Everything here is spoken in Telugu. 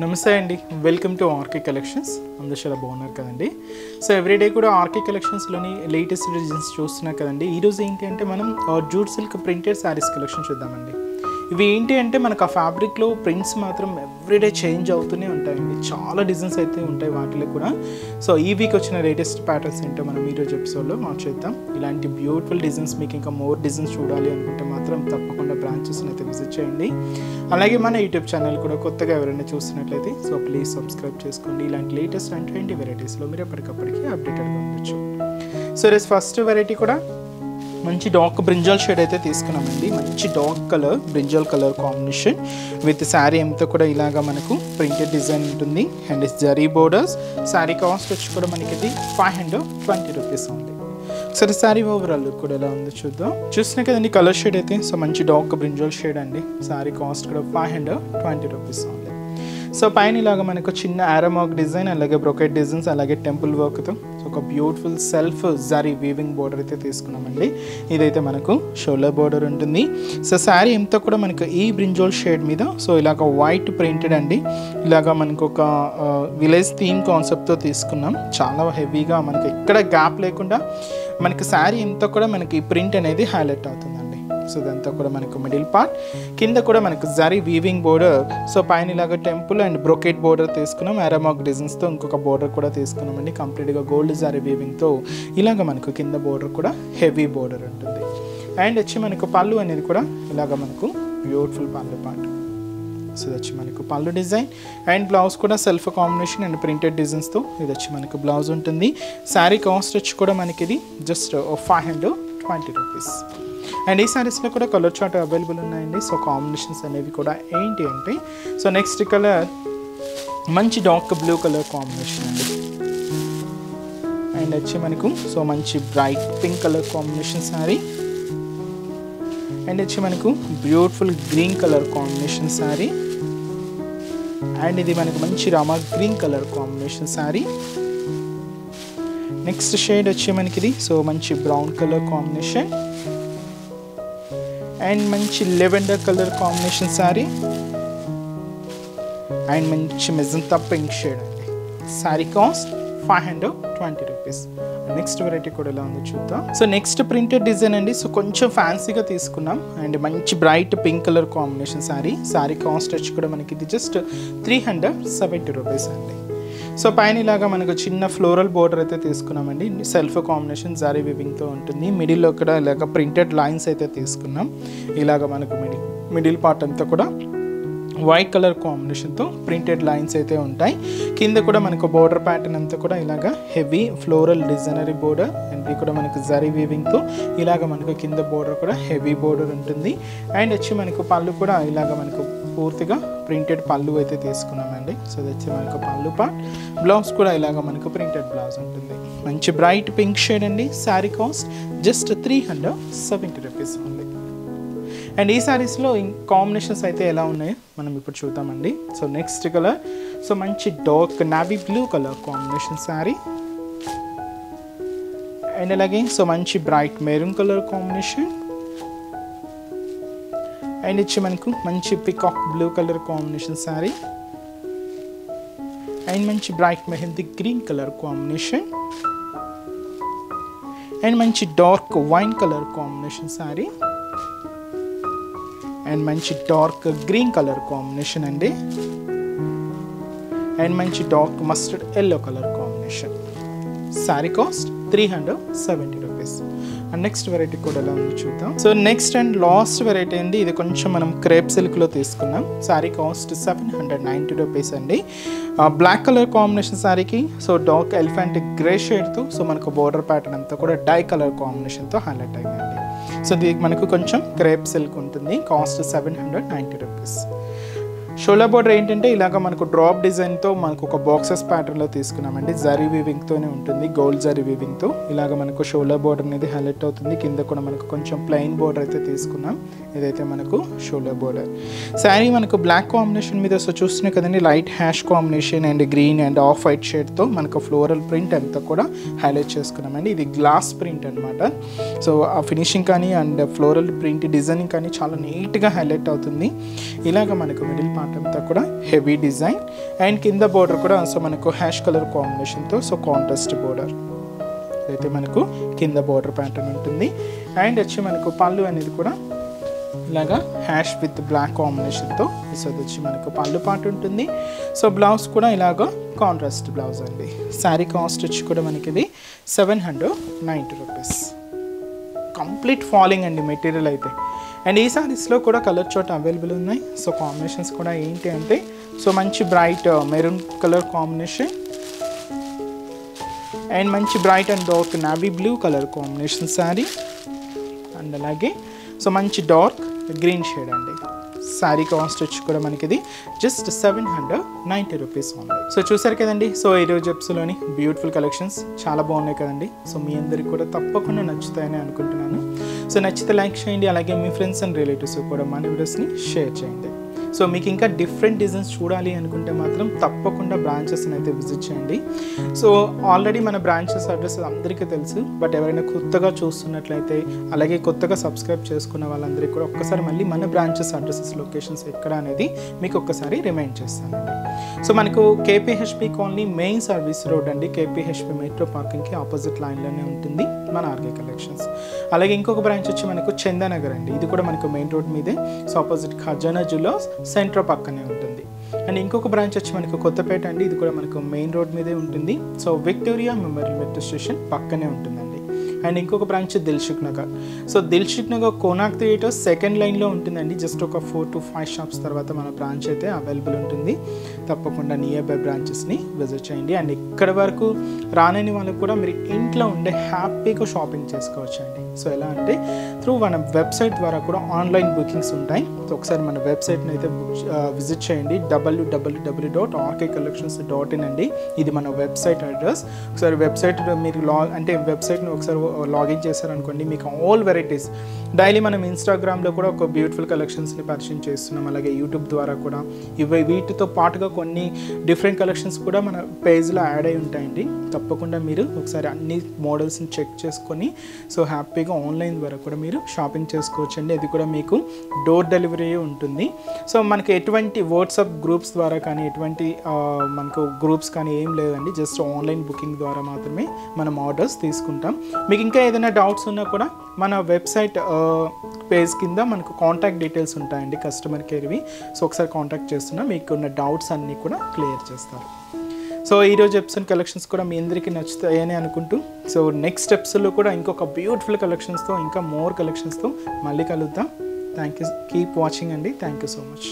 నమస్తే అండి, వెల్కమ్ టు ఆర్కే కలెక్షన్స్. అందరూ చాలా బాగున్నారు కదండి. సో ఎవ్రీడే కూడా ఆర్కే కలెక్షన్స్లోని లేటెస్ట్ డిజైన్స్ చూస్తున్నాం కదండి. ఈరోజు ఏంటి అంటే మనం jute silk printed saris collection చూద్దామండి. ఇవి ఏంటి అంటే మనకు ఆ ఫ్యాబ్రిక్లో ప్రింట్స్ మాత్రం ఎవ్రీడే చేంజ్ అవుతూనే ఉంటాయండి. చాలా డిజైన్స్ అయితే ఉంటాయి వాటిలో కూడా. సో ఈ వీక్ వచ్చిన లేటెస్ట్ ప్యాటర్న్స్ ఏంటో మనం ఈరోజు ఎపిసోడ్లో చేద్దాం. ఇలాంటి బ్యూటిఫుల్ డిజైన్స్ మీకు ఇంకా మోర్ డిజైన్స్ చూడాలి అనుకుంటే మాత్రం తప్పకుండా బ్రాంచెస్ని అయితే విజిట్ చేయండి. అలాగే మన యూట్యూబ్ ఛానల్ కూడా కొత్తగా ఎవరైనా చూస్తున్నట్లయితే సో ప్లీజ్ సబ్స్క్రైబ్ చేసుకోండి. ఇలాంటి లేటెస్ట్ అండ్ 20 వెరైటీస్లో మీరు ఎప్పటికప్పటికి అప్డేటెడ్గా ఉండొచ్చు. సో రేస్ ఫస్ట్ వెరైటీ కూడా మంచి డార్క్ బ్రింజాల్ షేడ్ అయితే తీసుకున్నామండి. మంచి dark colour brinjal colour combination with sari అంతా కూడా ఇలాగా మనకు ప్రింటెడ్ డిజైన్ ఉంటుంది. And is zari borders. Sari cost వచ్చి కూడా మనకి ఇది 520 రూపీస్ ఉంది. సరే శారీ ఓవరాల్ లుక్ కూడా ఎలా ఉందో చూద్దాం. చూసినా కదండి కలర్ షేడ్ అయితే. సో మంచి డార్క్ బ్రింజాల్ షేడ్ అండి. శారీ కాస్ట్ కూడా 520 రూపీస్ ఉంది. సో పైన ఇలాగ మనకు చిన్న ఆరోమాక్ డిజైన్, అలాగే బ్రొకెట్ డిజైన్స్, అలాగే టెంపుల్ వర్క్తో సో ఒక beautiful self zari weaving border అయితే తీసుకున్నామండి. ఇదైతే మనకు షోల్డర్ బోర్డర్ ఉంటుంది. సో శారీ అంతా కూడా మనకు ఈ బ్రింజాల్ షేడ్ మీద సో ఇలాగ వైట్ ప్రింటెడ్ అండి. ఇలాగ మనకు ఒక విలేజ్ థీమ్ కాన్సెప్ట్తో తీసుకున్నాం. చాలా హెవీగా మనకు ఎక్కడ గ్యాప్ లేకుండా మనకి శారీ అంతా కూడా మనకి ప్రింట్ అనేది హైలైట్ అవుతుందండి. సో ఇదంతా కూడా మనకు మిడిల్ పార్ట్, కింద కూడా మనకు జరీ వీవింగ్ బోర్డర్. సో పైన ఇలాగ టెంపుల్ అండ్ బ్రొకెట్ బోర్డర్ తీసుకున్నాం. ఆరోమాక్ డిజైన్స్తో ఇంకొక బోర్డర్ కూడా తీసుకున్నామండి. కంప్లీట్గా గోల్డ్ జరీ వీవింగ్తో ఇలాగ మనకు కింద బోర్డర్ కూడా హెవీ బోర్డర్ ఉంటుంది. అండ్ వచ్చి మనకు పళ్ళు అనేది కూడా ఇలాగ మనకు బ్యూటిఫుల్ పళ్ళు పార్ట్. సో ఇది వచ్చి మనకు పళ్ళు డిజైన్. అండ్ బ్లౌజ్ కూడా సెల్ఫ్ కాంబినేషన్ అండ్ ప్రింటెడ్ డిజైన్స్తో ఇది వచ్చి మనకు బ్లౌజ్ ఉంటుంది. శారీ కాస్ట్ వచ్చి కూడా మనకి ఇది జస్ట్ 520 రూపీస్. అండ్ ఈ శారీస్లో కూడా కలర్ చార్ట్ అవైలబుల్ ఉన్నాయండి. సో కాంబినేషన్స్ అనేవి కూడా ఏంటి అంటే సో నెక్స్ట్ కలర్ మంచి డార్క్ బ్లూ కలర్ కాంబినేషన్ అండి. అండ్ వచ్చి మనకు సో మంచి bright pink colour combination sari. And వచ్చి మనకు beautiful green colour combination sari. And ఇది మనకు మంచి Rama green colour combination sari. Next shade వచ్చి మనకి ఇది సో మంచి బ్రౌన్ కలర్ కాంబినేషన్ అండ్ మంచి lavender colour combination sari. And మంచి మెజంతా పింక్ షేడ్ అండి. Sari cost 520 rupees. Next variety కూడా ఎలా ఉందో చూద్దాం. సో నెక్స్ట్ ప్రింటెడ్ డిజైన్ అండి. సో కొంచెం ఫ్యాన్సీగా తీసుకున్నాం. అండ్ మంచి bright pink colour combination sari. Sari cost వచ్చి కూడా మనకి ఇది జస్ట్ 370 రూపీస్ అండి. సో పైన ఇలాగా మనకు చిన్న ఫ్లోరల్ బోర్డర్ అయితే తీసుకున్నామండి. సెల్ఫ్ కాంబినేషన్ జారీ వీవింగ్తో ఉంటుంది. మిడిల్లో కూడా ఇలాగ ప్రింటెడ్ లైన్స్ అయితే తీసుకున్నాం. ఇలాగ మనకు మిడిల్ పార్ట్ అంతా కూడా వైట్ కలర్ కాంబినేషన్తో ప్రింటెడ్ లైన్స్ అయితే ఉంటాయి. కింద కూడా మనకు బోర్డర్ ప్యాటర్న్ అంతా కూడా ఇలాగ heavy floral designery border. And ఇది కూడా మనకు జరీ వీవింగ్తో ఇలాగ మనకు కింద బోర్డర్ కూడా హెవీ బోర్డర్ ఉంటుంది. అండ్ వచ్చి మనకు పళ్ళు కూడా ఇలాగ మనకు పూర్తిగా ప్రింటెడ్ పళ్ళు అయితే తీసుకున్నామండి. సో ఇది వచ్చి మనకు పళ్ళు పార్ట్. బ్లౌజ్ కూడా ఇలాగ మనకు ప్రింటెడ్ బ్లౌజ్ ఉంటుంది. మంచి బ్రైట్ పింక్ షేడ్ అండి. శారీ కాస్ట్ జస్ట్ 370 రూపీస్ ఉంది. అండ్ ఈ శారీస్లో కాంబినేషన్స్ అయితే ఎలా ఉన్నాయో మనం ఇప్పుడు చూద్దామండి. సో నెక్స్ట్ కలర్ సో మంచి dark navy blue colour combination sari. And అలాగే సో మంచి bright maroon colour combination. And ఇచ్చి మనకు మంచి peacock blue colour combination sari. And మంచి bright mehndi green colour combination. And మంచి dark wine colour combination sari. And మంచి డార్క్ గ్రీన్ కలర్ కాంబినేషన్ అండి. అండ్ మంచి dark mustard yellow colour combination. Sari cost 370 rupees. And next variety కూడా ఎలా ఉందో చూద్దాం. So next and last variety అండి. ఇది కొంచెం మనం క్రేప్ సిల్క్లో తీసుకున్నాం. శారీ కాస్ట్ 790 రూపీస్ అండి. బ్లాక్ కలర్ కాంబినేషన్ శారీకి సో డార్క్ ఎలిఫెంట్ గ్రే షేడ్తో సో మనకు బోర్డర్ ప్యాటర్న్ అంతా కూడా డై కలర్ కాంబినేషన్తో హైలైట్ అయిందండి. సో దీనికి మనకు కొంచెం క్రేప్ సిల్క్ ఉంటుంది. Cost 790 rupees. షోల్డర్ బోర్డర్ ఏంటంటే ఇలాగ మనకు డ్రాప్ డిజైన్తో మనకు ఒక బాక్సెస్ ప్యాటర్న్లో తీసుకున్నామండి. జరీ వీవింగ్తోనే ఉంటుంది. గోల్డ్ జరీ వీవింగ్తో ఇలాగ మనకు షోల్డర్ బోర్డర్ అనేది హైలైట్ అవుతుంది. కింద కూడా మనకు కొంచెం ప్లెయిన్ బోర్డర్ అయితే తీసుకున్నాం. ఇదైతే మనకు షోల్డర్ బోర్డర్. శారీ మనకు బ్లాక్ కాంబినేషన్ మీద సో చూస్తున్నాయి కదండి. Light ash combination and green and off white షేడ్తో మనకు ఫ్లోరల్ ప్రింట్ అంతా కూడా హైలైట్ చేసుకున్నామండి. ఇది గ్లాస్ ప్రింట్ అనమాట. సో ఆ ఫినిషింగ్ కానీ అండ్ ఫ్లోరల్ ప్రింట్ డిజైనింగ్ కానీ చాలా నీట్గా హైలైట్ అవుతుంది. ఇలాగ మనకు మిడిల్ పార్ట్ పార్ట్ అంతా కూడా హెవీ డిజైన్ అండ్ కింద బోర్డర్ కూడా సో మనకు హ్యాష్ కలర్ కాంబినేషన్తో సో కాంట్రాస్ట్ బోర్డర్ అయితే మనకు కింద బోర్డర్ ప్యాటర్న్ ఉంటుంది. అండ్ వచ్చి మనకు పళ్ళు అనేది కూడా ఇలాగా హ్యాష్ విత్ బ్లాక్ కాంబినేషన్తో సో అది వచ్చి మనకు పళ్ళు పార్ట్ ఉంటుంది. సో బ్లౌజ్ కూడా ఇలాగా కాంట్రాస్ట్ బ్లౌజ్ అండి. శారీ కాస్ట్ వచ్చి కూడా మనకి ఇది 790 రూపీస్. కంప్లీట్ ఫాలింగ్ అండి మెటీరియల్ అయితే. అండ్ ఈ శారీస్లో కూడా కలర్ చోట అవైలబుల్ ఉన్నాయి. సో కాంబినేషన్స్ కూడా ఏంటి అంటే సో మంచి bright maroon colour combination and మంచి bright and dark navy blue colour combination sari and అలాగే సో మంచి డార్క్ గ్రీన్ షేడ్ అండి. శారీ కాస్ట్ వచ్చి కూడా మనకి ఇది జస్ట్ 790 రూపీస్ ఉంది. సో చూసారు కదండి. సో ఈరోజు ఎపిసోడ్లోని బ్యూటిఫుల్ కలెక్షన్స్ చాలా బాగున్నాయి కదండి. సో మీ అందరికి కూడా తప్పకుండా నచ్చుతాయని అనుకుంటున్నాను. సో నచ్చితే లైక్ చేయండి, అలాగే మీ ఫ్రెండ్స్ అండ్ రిలేటివ్స్ కూడా మన వీడియోస్ని షేర్ చేయండి. సో మీకు ఇంకా డిఫరెంట్ డిజైన్స్ చూడాలి అనుకుంటే మాత్రం తప్పకుండా బ్రాంచెస్ని అయితే విజిట్ చేయండి. సో ఆల్రెడీ మన బ్రాంచెస్ అడ్రస్ అందరికీ తెలుసు, బట్ ఎవరైనా కొత్తగా చూస్తున్నట్లయితే అలాగే కొత్తగా సబ్స్క్రైబ్ చేసుకున్న వాళ్ళందరికీ కూడా ఒక్కసారి మళ్ళీ మన బ్రాంచెస్ అడ్రసెస్ లొకేషన్స్ ఎక్కడ అనేది మీకు ఒక్కసారి రిమైండ్ చేస్తానండి. సో మనకు కేపీహెచ్పి కాలనీ మెయిన్ సర్వీస్ రోడ్ అండి, కేపీహెచ్పి మెట్రో పార్కింగ్కి ఆపోజిట్ లైన్లోనే ఉంటుంది మన ఆర్కే కలెక్షన్స్. అలాగే ఇంకొక బ్రాంచ్ వచ్చి మనకు చందానగర్ అండి, ఇది కూడా మనకు మెయిన్ రోడ్ మీదే. సో ఆపోజిట్ ఖజానా జ్యువెలర్స్ సెంటర్ పక్కనే ఉంటుంది. అండ్ ఇంకొక బ్రాంచ్ వచ్చి మనకు కొత్తపేట అండి, ఇది కూడా మనకు మెయిన్ రోడ్ మీదే ఉంటుంది. So Victoria memorial metro station పక్కనే ఉంటుందండి. అండ్ ఇంకొక branch Dilsukh Nagar. So Dilsukh Nagar Konark theatre second లైన్లో ఉంటుందండి. జస్ట్ ఒక 4 to 5 షాప్స్ తర్వాత మన బ్రాంచ్ అయితే అవైలబుల్ ఉంటుంది. తప్పకుండా నియర్ బై బ్రాంచెస్ని విజిట్ చేయండి. అండ్ ఇక్కడ వరకు రానని వాళ్ళకు కూడా మీరు ఇంట్లో ఉండే హ్యాపీగా షాపింగ్ చేసుకోవచ్చు అండి. సో ఎలా అంటే త్రూ మన వెబ్సైట్ ద్వారా కూడా ఆన్లైన్ బుకింగ్స్ ఉంటాయి. సో ఒకసారి మన వెబ్సైట్ని అయితే విజిట్ చేయండి, www.rkcollections.in అండి. ఇది మన వెబ్సైట్ అడ్రస్. ఒకసారి వెబ్సైట్ మీరు వెబ్సైట్ని ఒకసారి లాగిన్ చేశారనుకోండి, మీకు ఆల్ వెరైటీస్ డైలీ మనం ఇన్స్టాగ్రామ్లో కూడా ఒక బ్యూటిఫుల్ కలెక్షన్స్ని పరిచయం చేస్తున్నాం. అలాగే యూట్యూబ్ ద్వారా కూడా వీటితో పాటుగా కొన్ని డిఫరెంట్ కలెక్షన్స్ కూడా మన పేజ్లో యాడ్ అయి ఉంటాయండి. తప్పకుండా మీరు ఒకసారి అన్ని మోడల్స్ని చెక్ చేసుకొని సో హ్యాపీగా ఆన్లైన్ ద్వారా కూడా మీరు షాపింగ్ చేసుకోవచ్చు అండి. అది కూడా మీకు డోర్ డెలివరీ ఉంటుంది. సో మనకి ఎటువంటి వాట్సాప్ గ్రూప్స్ ద్వారా కానీ ఎటువంటి మనకు గ్రూప్స్ కానీ ఏం లేదండి, జస్ట్ ఆన్లైన్ బుకింగ్ ద్వారా మాత్రమే మనం ఆర్డర్స్ తీసుకుంటాం. మీకు ఇంకా ఏదైనా డౌట్స్ ఉన్నా కూడా మన వెబ్సైట్ పేజ్ కింద మనకు కాంటాక్ట్ డీటెయిల్స్ ఉంటాయండి, కస్టమర్ కేర్వి. సో ఒకసారి కాంటాక్ట్ చేస్తున్నా మీకు ఉన్న డౌట్స్ అన్నీ కూడా క్లియర్ చేస్తారు. సో ఈరోజు ఎపిసోడ్ కలెక్షన్స్ కూడా మీ అందరికీ నచ్చుతాయని అనుకుంటూ సో నెక్స్ట్ ఎపిసోడ్లో కూడా ఇంకొక బ్యూటిఫుల్ కలెక్షన్స్తో ఇంకా మోర్ కలెక్షన్స్తో మళ్ళీ కలుద్దాం. థ్యాంక్ యూ, కీప్ వాచింగ్ అండి. Thank you so much.